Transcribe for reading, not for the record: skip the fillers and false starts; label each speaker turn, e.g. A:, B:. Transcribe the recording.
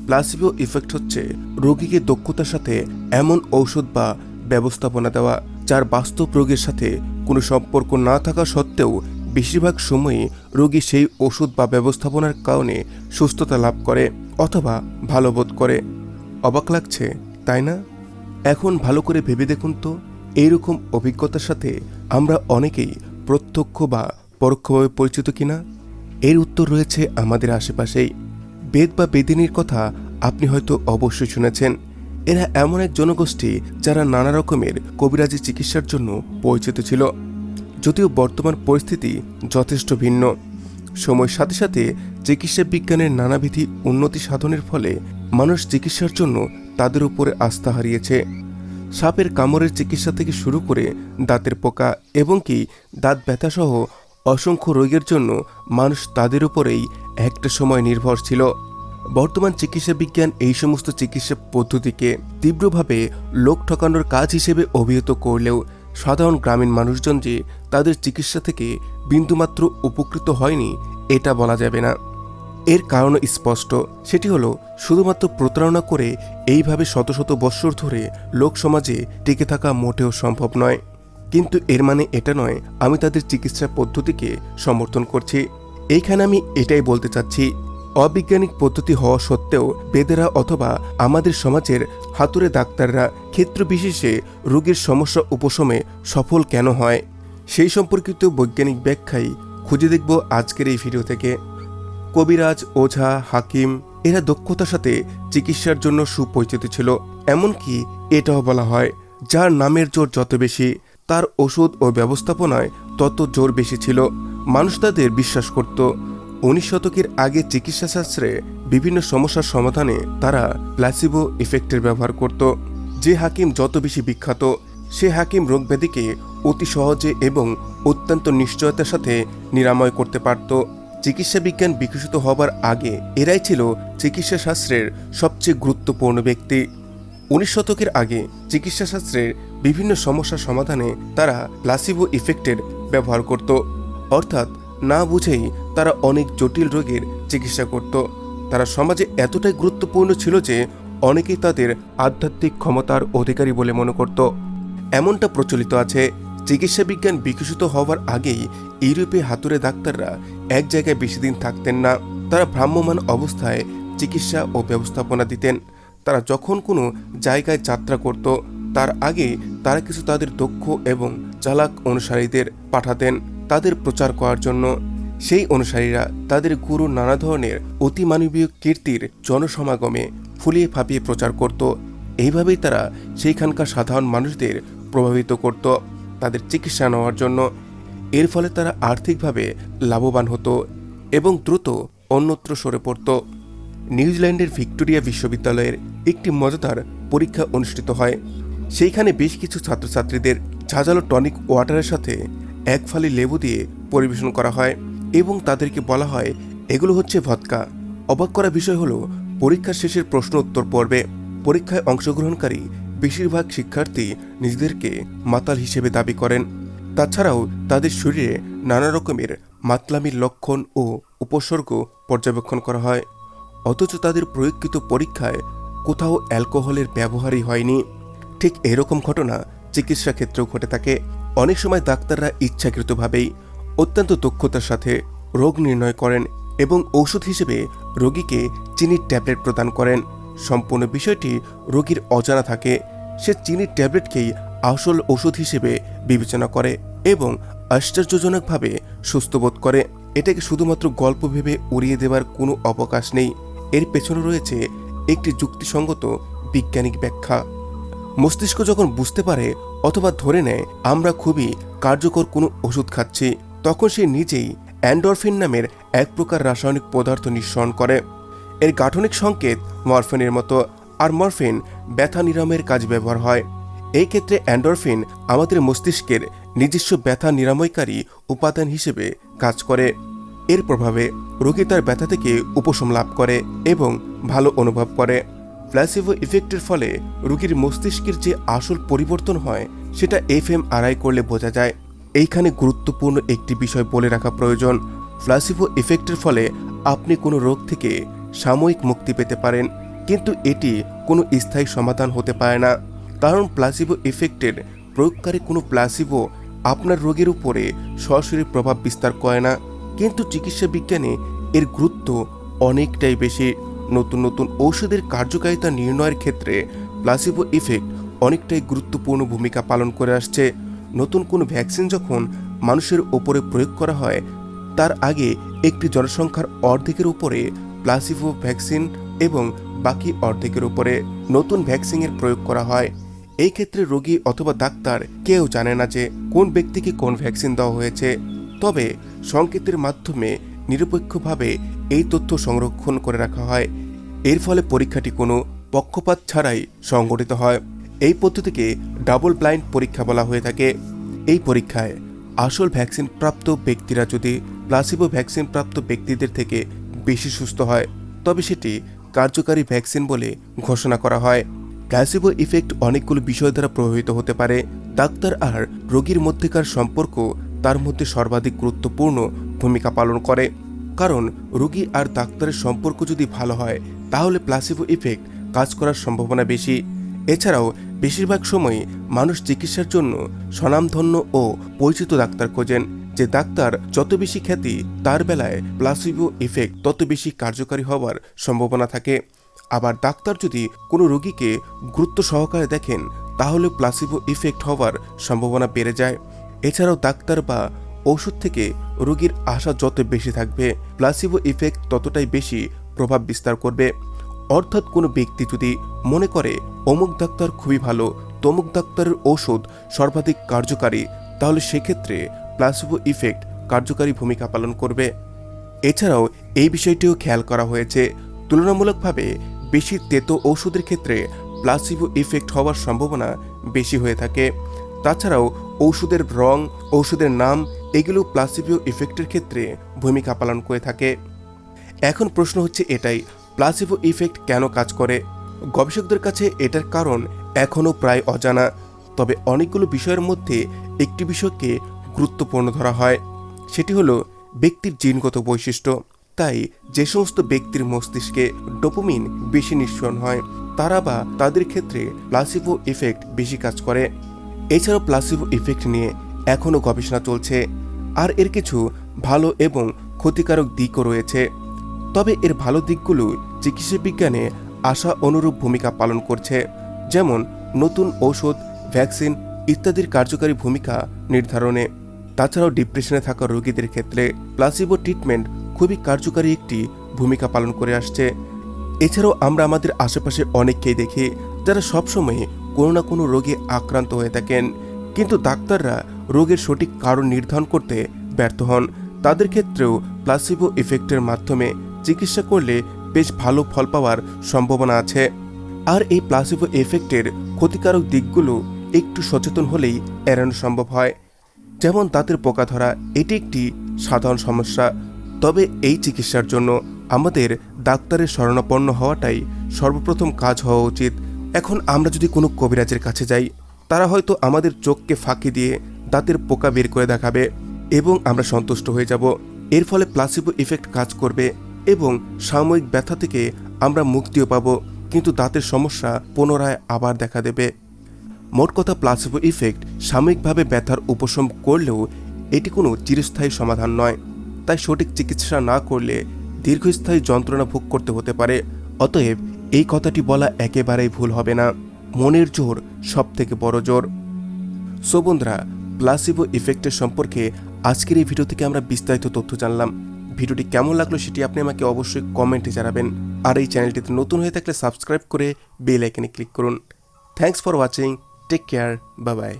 A: Placebo effect হচ্ছে রোগীকে দক্ষতার সাথে এমন ঔষধ বা ব্যবস্থাপনা দেওয়া যার বাস্তব রোগের সাথে কোনো সম্পর্ক না থাকা সত্ত্বেও বেশিরভাগ সময়ই রোগী সেই ওষুধ বা ব্যবস্থাপনার কারণে সুস্থতা লাভ করে অথবা ভালো বোধ করে। অবাক লাগছে, তাই না? এখন ভালো করে ভেবে দেখুন তো, এইরকম অভিজ্ঞতার সাথে আমরা অনেকেই প্রত্যক্ষ বা পরোক্ষভাবে পরিচিত কিনা। এর উত্তর রয়েছে আমাদের আশেপাশেই। বেদ বা বেদিনীর কথা আপনি হয়তো অবশ্যই শুনেছেন। এরা এমন এক জনগোষ্ঠী যারা নানা রকমের কবিরাজি চিকিৎসার জন্য পরিচিত ছিল। যদিও বর্তমান পরিস্থিতি যথেষ্ট ভিন্ন। সময়ের সাথে সাথে চিকিৎসা বিজ্ঞানের নানাবিধি উন্নতি সাধনের ফলে মানুষ চিকিৎসার জন্য তাদের উপরে আস্থা হারিয়েছে। সাপের কামড়ের চিকিৎসা থেকে শুরু করে দাঁতের পোকা এবং কি দাঁত ব্যথাসহ অসংখ্য রোগের জন্য মানুষ তাদের উপরেই একটা সময় নির্ভর ছিল। বর্তমান চিকিৎসা বিজ্ঞান এই সমস্ত চিকিৎসা পদ্ধতিকে তীব্রভাবে লোক ঠকানোর কাজ হিসেবে অভিহিত করলেও সাধারণ গ্রামীণ মানুষজন যে তাদের চিকিৎসা থেকে বিন্দুমাত্র উপকৃত হয়নি এটা বলা যাবে না। এর কারণ স্পষ্ট, সেটি হলো শুধুমাত্র প্রতারণা করে এইভাবে শত শত বৎসর ধরে লোক সমাজে টিকে থাকা মোটেও সম্ভব নয়। কিন্তু এর মানে এটা নয় আমি তাদের চিকিৎসা পদ্ধতিকে সমর্থন করছি। এইখানে আমি এটাই বলতে চাচ্ছি, অবৈজ্ঞানিক পদ্ধতি হওয়া সত্ত্বেও বেদেরা অথবা আমাদের সমাজের হাতুড়ে ডাক্তাররা ক্ষেত্র বিশেষে রোগীর সমস্যা উপশমে সফল কেন হয় সেই সম্পর্কিত বৈজ্ঞানিক ব্যাখ্যাই খুঁজে দেখব আজকের এই ভিডিও থেকে। কবিরাজ, ওঝা, হাকিম এরা দক্ষতার সাথে চিকিৎসার জন্য সুপরিচিত ছিল। এমনকি এটাও বলা হয়, যার নামের জোর যত বেশি তার ওষুধ ও ব্যবস্থাপনায় তত জোর বেশি ছিল। মানুষ তাদের বিশ্বাস করত। 19 শতকের আগে চিকিৎসাশাস্ত্রে বিভিন্ন সমস্যার সমাধানে তারা প্লাসিবো ইফেক্টের ব্যবহার করত। যে হাকিম যত বেশি বিখ্যাত সে হাকিম রোগব্যাধিকে অতি সহজে এবং অত্যন্ত নিশ্চয়তার সাথে নিরাময় করতে পারত। চিকিৎসা বিজ্ঞান বিকশিত হবার আগে এরাই ছিল চিকিৎসা শাস্ত্রের সবচেয়ে গুরুত্বপূর্ণ ব্যক্তি। 19 শতকের আগে চিকিৎসা শাস্ত্রের বিভিন্ন সমস্যার সমাধানে তারা প্লাসিবো ইফেক্টের ব্যবহার করত। অর্থাৎ না বুঝেই তারা অনেক জটিল রোগের চিকিৎসা করত। তারা সমাজে এতটাই গুরুত্বপূর্ণ ছিল যে অনেকেই তাদের আধ্যাত্মিক ক্ষমতার অধিকারী বলে মনে করত। এমনটা প্রচলিত আছে, চিকিৎসা বিজ্ঞান বিকশিত হওয়ার আগেই ইউরোপে হাতুড়ে ডাক্তাররা এক জায়গায় বেশি দিন থাকতেন না। তারা ভ্রাম্যমাণ অবস্থায় চিকিৎসা ও ব্যবস্থাপনা দিতেন। তারা যখন কোনো জায়গায় যাত্রা করত তার আগে তারা কিছু তাদের দক্ষ এবং চালাক অনুসারীদের পাঠাতেন তাদের প্রচার করার জন্য। সেই অনুসারীরা তাদের গুরু নানা ধরনের অতিমানবীয় কীর্তির জনসমাগমে ফুলিয়ে ফাঁপিয়ে প্রচার করত। এইভাবেই তারা সেইখানকার সাধারণ মানুষদের প্রভাবিত করত তাদের চিকিৎসা নেওয়ার জন্য। এর ফলে তারা আর্থিকভাবে লাভবান হতো এবং দ্রুত অন্যত্র সরে পড়ত। নিউজিল্যান্ডের ভিক্টোরিয়া বিশ্ববিদ্যালয়ের একটি মজাদার পরীক্ষা অনুষ্ঠিত হয়। সেইখানে বেশ কিছু ছাত্রছাত্রীদের ঝাঁঝালো টনিক ওয়াটারের সাথে এক ফালি লেবু দিয়ে পরিবেশন করা হয় এবং তাদেরকে বলা হয় এগুলো হচ্ছে ভদকা। অবাক করা বিষয় হলো, পরীক্ষার শেষের প্রশ্ন উত্তর পর্বে পরীক্ষায় অংশগ্রহণকারী বেশিরভাগ শিক্ষার্থী নিজেদেরকে মাতাল হিসেবে দাবি করেন। তাছাড়াও তাদের শরীরে নানা রকমের মাতলামির লক্ষণ ও উপসর্গ পর্যবেক্ষণ করা হয়, অথচ তাদের প্রয়োগকৃত পরীক্ষায় কোথাও অ্যালকোহলের ব্যবহারই হয়নি। ঠিক এরকম ঘটনা চিকিৎসা ক্ষেত্রেও ঘটে থাকে। অনেক সময় ডাক্তাররা ইচ্ছাকৃতভাবেই অত্যন্ত দক্ষতার সাথে রোগ নির্ণয় করেন এবং ঔষধ হিসেবে রোগীকে চিনির ট্যাবলেট প্রদান করেন। সম্পূর্ণ বিষয়টি রোগীর অজানা থাকে। সে চিনির ট্যাবলেটকেই আসল ওষুধ হিসেবে বিবেচনা করে এবং আশ্চর্যজনকভাবে সুস্থ বোধ করে। এটাকে শুধুমাত্র গল্প ভেবে উড়িয়ে দেওয়ার কোনো অবকাশ নেই। এর পেছনে রয়েছে একটি যুক্তিসঙ্গত বৈজ্ঞানিক ব্যাখ্যা। মস্তিষ্ক যখন বুঝতে পারে অথবা ধরে নেয় আমরা খুবই কার্যকর কোনো ওষুধ খাচ্ছি, তখন সে নিজেই এন্ডরফিন নামের এক প্রকার রাসায়নিক পদার্থ নিঃসরণ করে। এর গাঠনিক সংকেত মরফিনের মতো, আর মরফিন ব্যথা নিরাময়ের কাজ ব্যবহার হয়। এই ক্ষেত্রে এন্ডরফিন আমাদের মস্তিষ্কের নিজস্ব ব্যথা নিরাময়কারী উপাদান হিসেবে কাজ করে। এর প্রভাবে রোগী তার ব্যথা থেকে উপশম লাভ করে এবং ভালো অনুভব করে। প্লাসিবো ইফেক্টের ফলে রোগীর মস্তিষ্কের যে আসল পরিবর্তন হয় সেটা এফএমআরআই করলে বোঝা যায়। এইখানে গুরুত্বপূর্ণ একটি বিষয় বলে রাখা প্রয়োজন। প্লাসিবো ইফেক্টের ফলে আপনি কোনো রোগ থেকে সাময়িক মুক্তি পেতে পারেন, কিন্তু এটি কোনো স্থায়ী সমাধান হতে পারে না। কারণ প্লাসিবো ইফেক্টের প্রয়োগকারী কোনো প্লাসিবো আপনার রোগের উপরে সরাসরি প্রভাব বিস্তার করে না, কিন্তু চিকিৎসা বিজ্ঞানে এর গুরুত্ব অনেকটাই বেশি। নতুন নতুন ঔষধের কার্যকারিতা নির্ণয়ের ক্ষেত্রে প্লাসিবো ইফেক্ট অনেকটাই গুরুত্বপূর্ণ ভূমিকা পালন করে আসছে। নতুন কোনো ভ্যাকসিন যখন মানুষের ওপরে প্রয়োগ করা হয়, তার আগে একটি জনসংখ্যার অর্ধেকের উপরে প্লাসিবো ভ্যাকসিন এবং বাকি অর্ধেকের উপরে নতুন ভ্যাকসিনের প্রয়োগ করা হয়। এই ক্ষেত্রে রোগী অথবা ডাক্তার কেউ জানে না যে কোন ব্যক্তিকে কোন ভ্যাকসিন দেওয়া হয়েছে, তবে সংকেতের মাধ্যমে নিরপেক্ষভাবে এই তথ্য সংরক্ষণ করে রাখা হয়। এর ফলে পরীক্ষাটি কোনো পক্ষপাত ছাড়াই সংগঠিত হয়। এই পদ্ধতিকে ডাবল ব্লাইন্ড পরীক্ষা বলা হয়ে থাকে। এই পরীক্ষায় আসল ভ্যাকসিন প্রাপ্ত ব্যক্তিরা যদি প্লাসিবো ভ্যাকসিন প্রাপ্ত ব্যক্তিদের থেকে বেশি সুস্থ হয়, তবে সেটি কার্যকারী ভ্যাকসিন বলে ঘোষণা করা হয়। প্লাসিবো ইফেক্ট অনেকগুলো বিষয় দ্বারা প্রভাবিত হতে পারে। ডাক্তার আর রোগীর মধ্যেকার সম্পর্ক তার মধ্যে সর্বাধিক গুরুত্বপূর্ণ ভূমিকা পালন করে। কারণ রোগী আর ডাক্তারের সম্পর্ক যদি ভালো হয়, তাহলে প্লাসিবো ইফেক্ট কাজ করার সম্ভাবনা বেশি। এছাড়াও বেশিরভাগ সময় মানুষ চিকিৎসার জন্য স্বনামধন্য ও পরিচিত ডাক্তার খোঁজেন। যে ডাক্তার যত বেশি খ্যাতি, তার বেলায় প্লাসিবো ইফেক্ট তত বেশি কার্যকারী হওয়ার সম্ভাবনা থাকে। আবার ডাক্তার যদি কোনো রোগীকে গুরুত্ব সহকারে দেখেন, তাহলে প্লাসিবো ইফেক্ট হওয়ার সম্ভাবনা বেড়ে যায়। এছাড়াও ডাক্তার বা ওষুধ থেকে রোগীর আশা যত বেশি থাকবে, প্লাসিবো ইফেক্ট ততটাই বেশি প্রভাব বিস্তার করবে। অর্থাৎ কোনো ব্যক্তি যদি মনে করে অমুক ডাক্তার খুবই ভালো, তমুক ডাক্তারের ঔষধ সর্বাধিক কার্যকারী, তাহলে সেক্ষেত্রে প্লাসিবো ইফেক্ট কার্যকারী ভূমিকা পালন করবে। এছাড়াও এই বিষয়টিও খেয়াল করা হয়েছে, তুলনামূলকভাবে বেশি তেতো ঔষধের ক্ষেত্রে প্লাসিবো ইফেক্ট হওয়ার সম্ভাবনা বেশি হয়ে থাকে। তাছাড়াও ঔষধের রং, ঔষধের নাম এগুলো প্লাসিবো ইফেক্টের ক্ষেত্রে ভূমিকা পালন করে থাকে। এখন প্রশ্ন হচ্ছে এটাই, প্লাসিবো ইফেক্ট কেন কাজ করে? গবেষকদের কাছে এটার কারণ এখনও প্রায় অজানা। তবে অনেকগুলো বিষয়ের মধ্যে একটি বিষয়কে গুরুত্বপূর্ণ ধরা হয়, সেটি হলো ব্যক্তির জিনগত বৈশিষ্ট্য। তাই যে সমস্ত ব্যক্তির মস্তিষ্কে ডোপামিন বেশি নিঃসরণ হয়, তারা বা তাদের ক্ষেত্রে প্লাসিবো ইফেক্ট বেশি কাজ করে। এছাড়াও প্লাসিবো ইফেক্ট নিয়ে এখনও গবেষণা চলছে, আর এর কিছু ভালো এবং ক্ষতিকারক দিকও রয়েছে। তবে এর ভালো দিকগুলো চিকিৎসা বিজ্ঞানে আশা অনুরূপ ভূমিকা পালন করছে, যেমন নতুন ঔষধ, ভ্যাকসিন ইত্যাদির কার্যকারী ভূমিকা নির্ধারণে। তাছাড়াও ডিপ্রেশনে থাকা রোগীদের ক্ষেত্রে প্লাসিবো ট্রিটমেন্ট খুবই কার্যকারী একটি ভূমিকা পালন করে আসছে। এছাড়াও আমরা আমাদের আশেপাশে অনেককেই দেখি যারা সবসময় কোনো না কোনো রোগে আক্রান্ত হয়ে থাকেন, কিন্তু ডাক্তাররা রোগের সঠিক কারণ নির্ধারণ করতে ব্যর্থ হন। তাদের ক্ষেত্রেও প্লাসিবো ইফেক্টের মাধ্যমে চিকিৎসা করলে বেশ ভালো ফল পাওয়ার সম্ভাবনা আছে। আর এই প্লাসিবো ইফেক্টের ক্ষতিকারক দিকগুলো একটু সচেতন হলেই এড়ানো সম্ভব হয়। যেমন দাঁতের পোকা ধরা, এটি একটি সাধারণ সমস্যা। তবে এই চিকিৎসার জন্য আমাদের ডাক্তারের শরণাপন্ন হওয়াটাই সর্বপ্রথম কাজ হওয়া উচিত। এখন আমরা যদি কোনো কবিরাজের কাছে যাই, তারা হয়তো আমাদের চোখকে ফাঁকি দিয়ে দাঁতের পোকা বের করে দেখাবে এবং আমরা সন্তুষ্ট হয়ে যাব। এর ফলে প্লাসিবো ইফেক্ট কাজ করবে এবং সাময়িক ব্যথা থেকে আমরা মুক্তিও পাব, কিন্তু দাঁতের সমস্যা পুনরায় আবার দেখা দেবে। মোট কথা, প্লাসিবো ইফেক্ট সাময়িকভাবে ব্যথার উপশম করলেও এটি কোনো চিরস্থায়ী সমাধান নয়। তাই সঠিক চিকিৎসা না করলে দীর্ঘস্থায়ী যন্ত্রণা ভোগ করতে হতে পারে। অতএব এই কথাটি বলা একেবারেই ভুল হবে না, মনের জোর সবথেকে বড় জোর। সো বন্ধুরা, প্লাসিবো ইফেক্টের সম্পর্কে আজকের এই ভিডিও থেকে আমরা বিস্তারিত তথ্য জানলাম। ভিডিওটি কেমন লাগলো সেটি আপনি আমাকে অবশ্যই কমেন্টে জানাবেন। আর এই চ্যানেলটিতে নতুন হয়ে থাকলে সাবস্ক্রাইব করে বেল আইকনে ক্লিক করুন। Thanks for watching, take care, bye by.